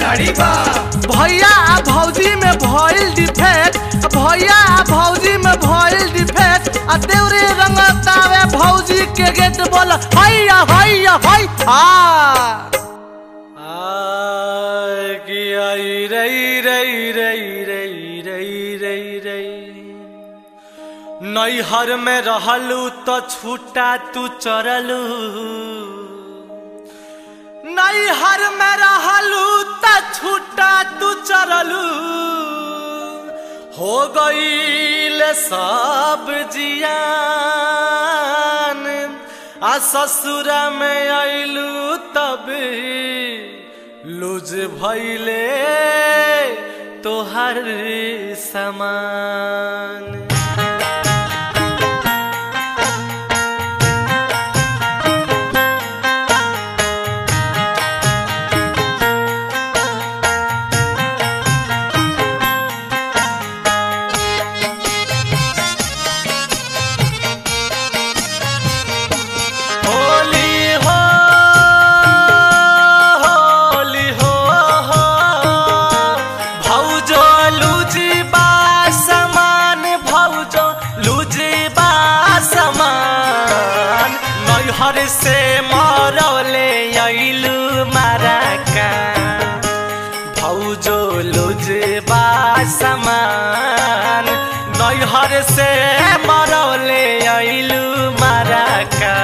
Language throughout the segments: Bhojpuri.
खिलाड़ी बा। भैया आ भौजी में भइल डिफेक्ट, भैया आ भौजी में भइल डिफेक्ट, आ देवरे रंगतावे भौजी के गेट बोल हैया हैया है कि आई रई रई रई रई रई रई रई नैहर में रहलू तो छूटा तू चरलू, नैहर में रहलू तो छूटा तू चरलू, हो गईल सब जियान, आ ससुरा में आइलू तब लूज भइले तोहर समान। नैहर से मरौले आइलू माराका भौजो लुजबा समान, नैहर से मरौले आइलू माराका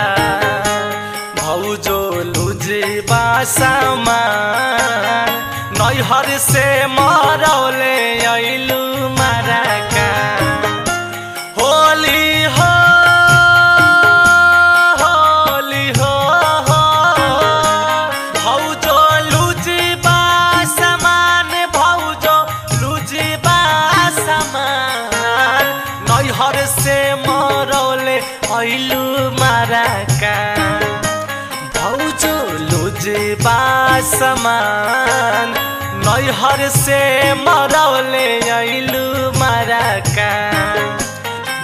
भौजो लुजबा समान, नैहर से मरौले आइलू माराका। होली हो नैहर से मरौले आइलू माराका भौजो लुजबा समान, नैहर से मरौले आइलू माराका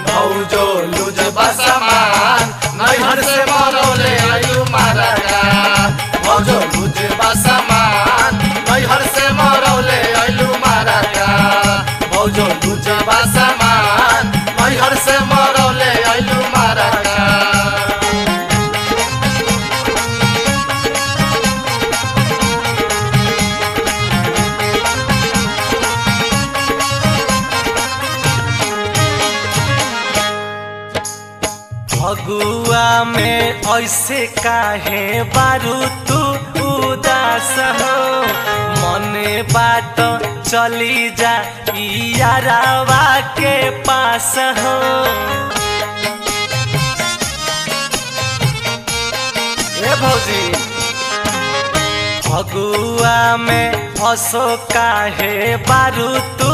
भौजो लुजबा समान, नैहर से मरौले आइलू माराका भौजो लुजबा समान, नैहर से मरौले आइलू माराका भौजो लुजबा समान, नैहर से मरौले आइलू माराका। फगुआ में ऐसे काहे बारू तू उदास हो, मने बात चली जा यारावा के पास हो। ए भौजी फगुआ में हंसो काहे बारू तू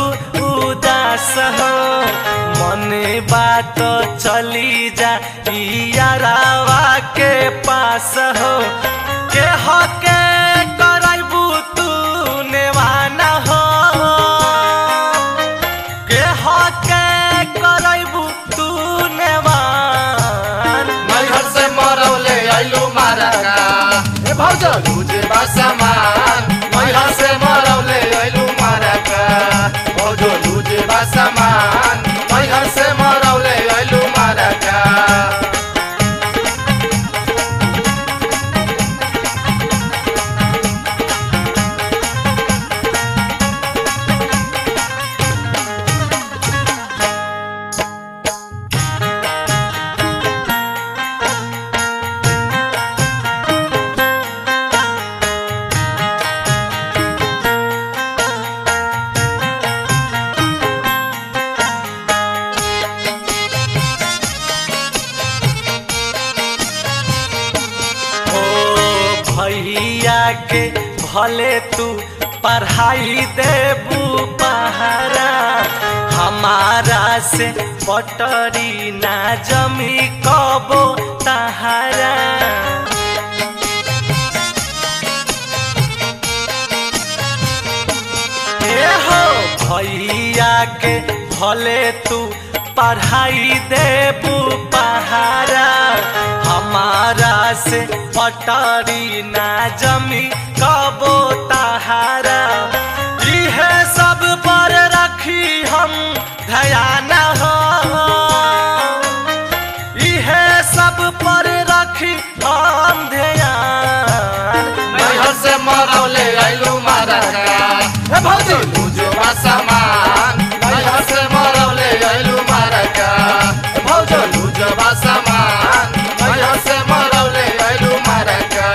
उदास हो, मने बात चली जा यारावा के पास हो। के हके करबू तू नेवाना हो, के हके करबू तू नेवान, नैहर से मरौले आइलू माराका ए भौजो लुजबा समान, नैहर से मरौले आइलू माराका भौजो लुजबा समान, नैहर से मरौले आइलू माराका। भैया के भले तू पढ़ाई देबू पहारा, हमारा से पटरी ना जमी कबो तहारा। ए हो भैया के भले तू पढ़ाई देबू पहारा, हमारा से पटरी ना जमी कबो तहारा इहे सब पर रखी हम ध्यान हो इहे सब पर रखी हम ध्यान नैहर से मरौले आइलू मारका भौजी लूजे बा सामान नैहर से मरौले आइलू मारका भौजी लूजे बा सामान नैहर से मरौले आइलू मारका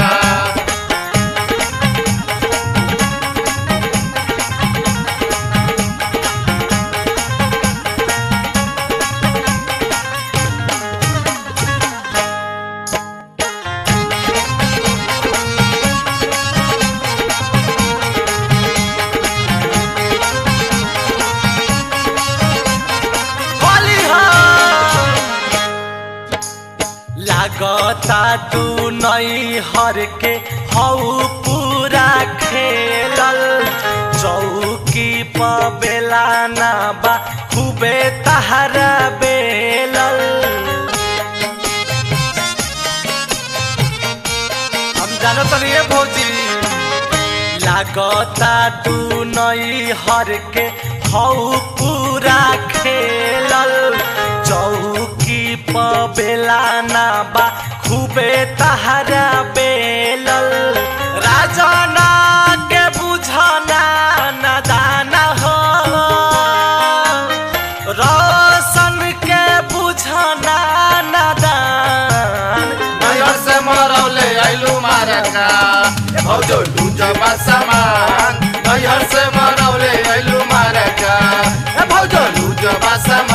लागता तू नैहर के हऊ पूरा खेलल चौकी पर बेला ना बा खूबे तहरा बेलल हम जानो तो नहीं है भौजी लागता तू नैहर के हऊ पूरा खेलल चौकी पर बेला ना बा खूबे तहरा बेलल राजना के बुझना नदाना हो रोशन के बुझना नदान नैहर से मरौले आइलू मारका भौजो लूजे बा सामान नैहर से मरौले आइलू मारका भौजो लूजे बा सामान